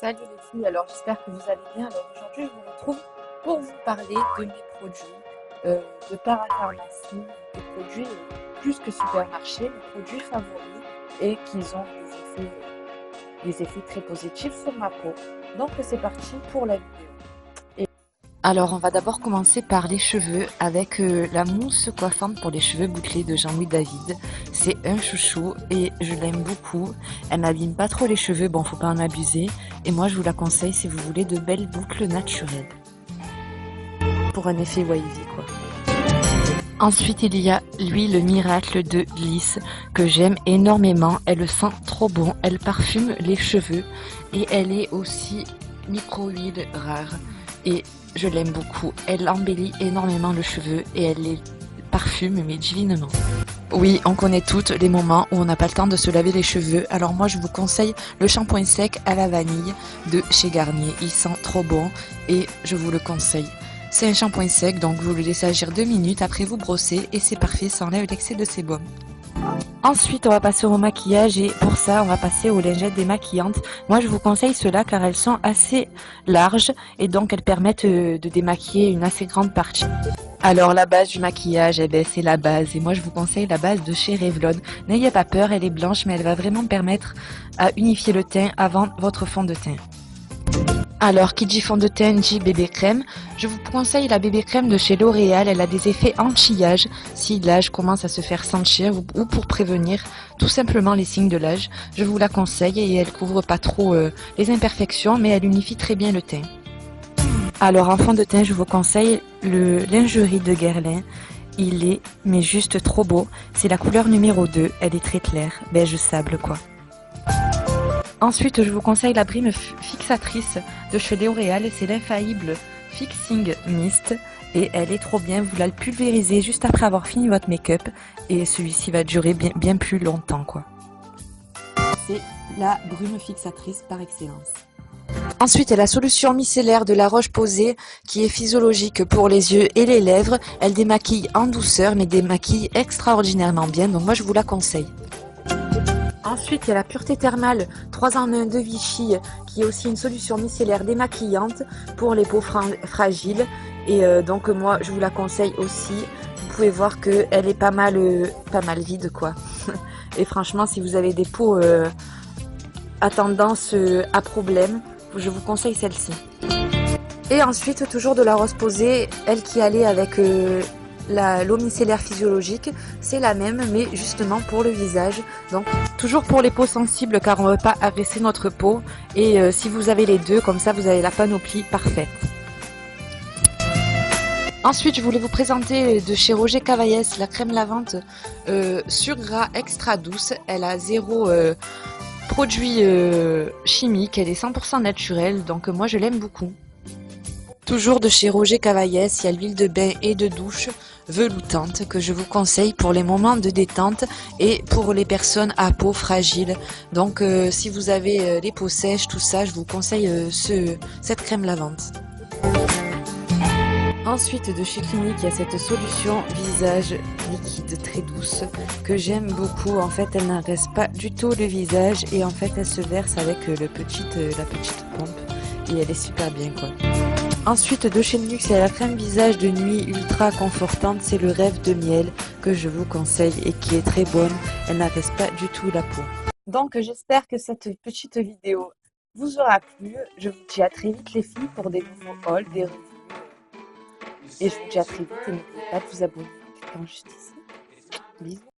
Salut les filles, alors j'espère que vous allez bien. Alors aujourd'hui, je vous retrouve pour vous parler de mes produits de parapharmacie, des produits plus que supermarché, mes produits favoris et qui ont des effets très positifs sur ma peau. Donc c'est parti pour la vidéo. Alors, on va d'abord commencer par les cheveux avec la mousse coiffante pour les cheveux bouclés de Jean-Louis David. C'est un chouchou et je l'aime beaucoup. Elle n'abîme pas trop les cheveux, bon, faut pas en abuser. Et moi, je vous la conseille si vous voulez de belles boucles naturelles. Pour un effet wavy, quoi. Ensuite, il y a l'huile miracle de Lys que j'aime énormément. Elle sent trop bon, elle parfume les cheveux et elle est aussi micro-huile rare. Et je l'aime beaucoup. Elle embellit énormément le cheveu et elle les parfume mais divinement. Oui, on connaît toutes les moments où on n'a pas le temps de se laver les cheveux. Alors moi, je vous conseille le shampoing sec à la vanille de chez Garnier. Il sent trop bon et je vous le conseille. C'est un shampoing sec, donc vous le laissez agir 2 minutes, après vous brossez et c'est parfait, ça enlève l'excès de sébum. Ensuite, on va passer au maquillage et pour ça, on va passer aux lingettes démaquillantes. Moi, je vous conseille ceux-là car elles sont assez larges et donc elles permettent de démaquiller une assez grande partie. Alors, la base du maquillage, eh ben, c'est la base et moi, je vous conseille la base de chez Revlon. N'ayez pas peur, elle est blanche mais elle va vraiment permettre à unifier le teint avant votre fond de teint. Alors, qui dit fond de teint dit bébé crème. Je vous conseille la bébé crème de chez L'Oréal. Elle a des effets anti-âge si l'âge commence à se faire sentir ou pour prévenir tout simplement les signes de l'âge. Je vous la conseille et elle couvre pas trop les imperfections, mais elle unifie très bien le teint. Alors, en fond de teint, je vous conseille le lingerie de Guerlain. Il est, mais juste trop beau. C'est la couleur numéro 2. Elle est très claire, beige sable quoi. Ensuite, je vous conseille la brume fixatrice de chez L'Oréal. C'est l'infaillible Fixing Mist et elle est trop bien. Vous la pulvérisez juste après avoir fini votre make-up et celui-ci va durer bien plus longtemps, quoi. C'est la brume fixatrice par excellence. Ensuite, il y a la solution micellaire de La Roche-Posay qui est physiologique pour les yeux et les lèvres. Elle démaquille en douceur mais démaquille extraordinairement bien. Donc moi, je vous la conseille. Ensuite, il y a la pureté thermale 3 en 1 de Vichy qui est aussi une solution micellaire démaquillante pour les peaux fragiles. Et donc moi, je vous la conseille aussi. Vous pouvez voir qu'elle est pas mal vide quoi. Et franchement, si vous avez des peaux à tendance à problème, je vous conseille celle-ci. Et ensuite, toujours de La Roche-Posay, elle qui allait avec l'eau micellaire physiologique, c'est la même mais justement pour le visage, donc toujours pour les peaux sensibles car on ne veut pas agresser notre peau et si vous avez les deux, comme ça vous avez la panoplie parfaite. Ensuite, je voulais vous présenter de chez Roger Cavaillès la crème lavante sur gras extra douce. Elle a zéro produit chimique, elle est 100% naturelle, donc moi je l'aime beaucoup. Toujours de chez Roger Cavaillès, il y a l'huile de bain et de douche veloutante que je vous conseille pour les moments de détente et pour les personnes à peau fragile. Donc si vous avez les peaux sèches, tout ça, je vous conseille cette crème lavante. Ensuite, de chez Clinique, il y a cette solution visage liquide très douce que j'aime beaucoup. En fait, elle n'agresse pas du tout le visage et en fait, elle se verse avec la petite pompe et elle est super bien quoi. Ensuite, de chez Nuxe, il y a la crème visage de nuit ultra confortante. C'est le rêve de miel que je vous conseille et qui est très bonne. Elle n'agresse pas du tout la peau. Donc, j'espère que cette petite vidéo vous aura plu. Je vous dis à très vite les filles pour des nouveaux hauls, des reviews. Et je vous dis à très vite et n'oubliez pas de vous abonner en cliquant juste ici. Bisous.